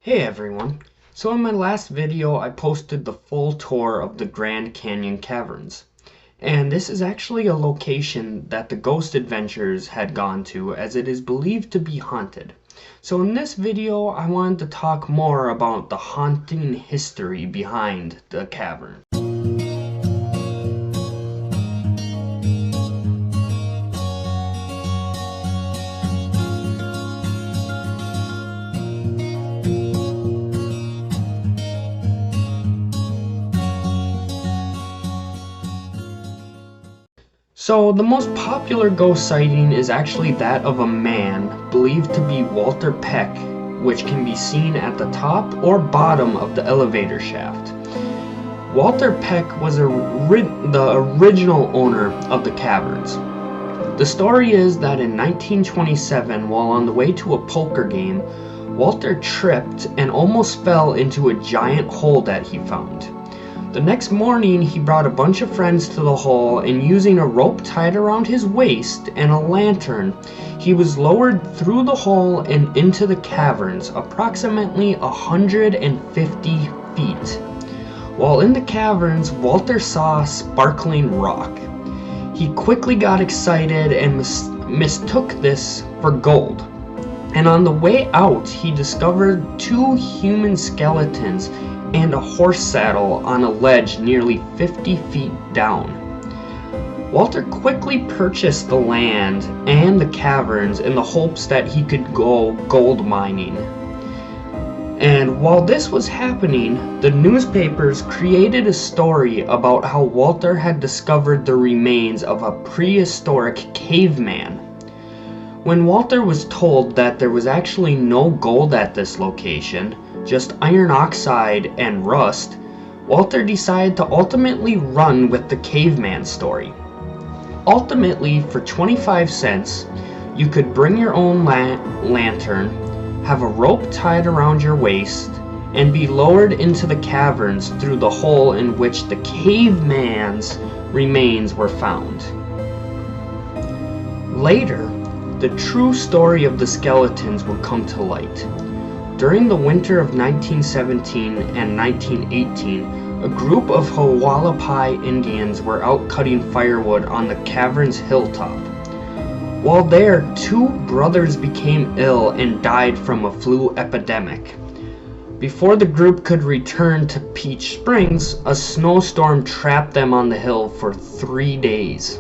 Hey everyone! So in my last video I posted the full tour of the Grand Canyon Caverns. And this is actually a location that the Ghost Adventures had gone to, as it is believed to be haunted. So in this video I wanted to talk more about the haunting history behind the cavern. So the most popular ghost sighting is actually that of a man believed to be Walter Peck, which can be seen at the top or bottom of the elevator shaft. Walter Peck was the original owner of the caverns. The story is that in 1927, while on the way to a poker game, Walter tripped and almost fell into a giant hole that he found. The next morning, he brought a bunch of friends to the hole, and using a rope tied around his waist and a lantern, he was lowered through the hole and into the caverns, approximately 150 feet. While in the caverns, Walter saw sparkling rock. He quickly got excited and mistook this for gold. And on the way out, he discovered two human skeletons and a horse saddle on a ledge nearly 50 feet down. Walter quickly purchased the land and the caverns in the hopes that he could go gold mining. And while this was happening, the newspapers created a story about how Walter had discovered the remains of a prehistoric caveman. When Walter was told that there was actually no gold at this location, just iron oxide and rust, Walter decided to ultimately run with the caveman story. Ultimately, for 25 cents, you could bring your own lantern, have a rope tied around your waist, and be lowered into the caverns through the hole in which the caveman's remains were found. Later, the true story of the skeletons would come to light. During the winter of 1917 and 1918, a group of Hualapai Indians were out cutting firewood on the cavern's hilltop. While there, two brothers became ill and died from a flu epidemic. Before the group could return to Peach Springs, a snowstorm trapped them on the hill for 3 days.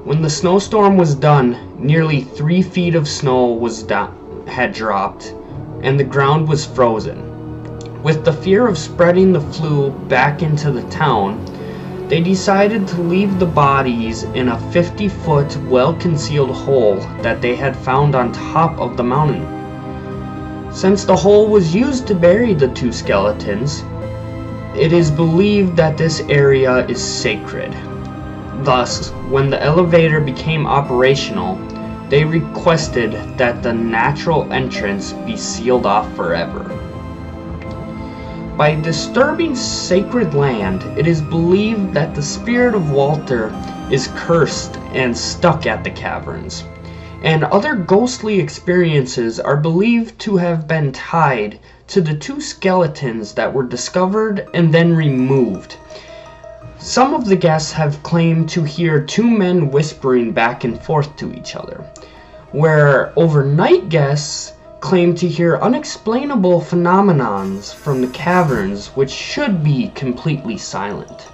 When the snowstorm was done, nearly 3 feet of snow had dropped, and the ground was frozen. With the fear of spreading the flu back into the town, they decided to leave the bodies in a 50-foot well-concealed hole that they had found on top of the mountain. Since the hole was used to bury the two skeletons, it is believed that this area is sacred. Thus, when the elevator became operational, they requested that the natural entrance be sealed off forever. By disturbing sacred land, it is believed that the spirit of Walter is cursed and stuck at the caverns, and other ghostly experiences are believed to have been tied to the two skeletons that were discovered and then removed. Some of the guests have claimed to hear two men whispering back and forth to each other, where overnight guests claim to hear unexplainable phenomenons from the caverns which should be completely silent.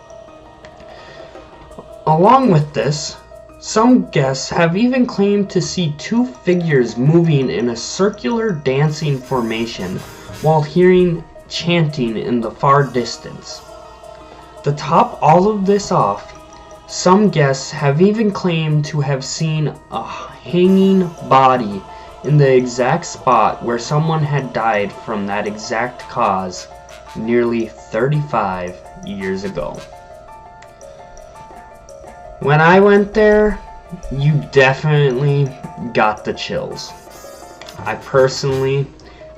Along with this, some guests have even claimed to see two figures moving in a circular dancing formation while hearing chanting in the far distance. To top all of this off, some guests have even claimed to have seen a hanging body in the exact spot where someone had died from that exact cause nearly 35 years ago. When I went there, you definitely got the chills. I personally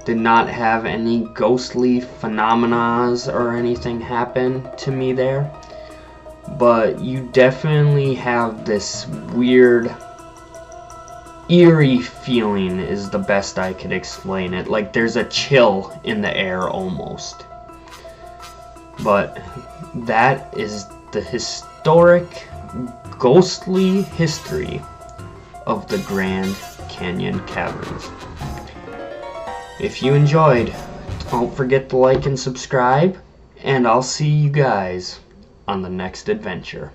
did not have any ghostly phenomena or anything happen to me there, but you definitely have this weird eerie feeling is the best I could explain it. Like there's a chill in the air almost. But that is the historic, ghostly history of the Grand Canyon Caverns. If you enjoyed, don't forget to like and subscribe, and I'll see you guys on the next adventure.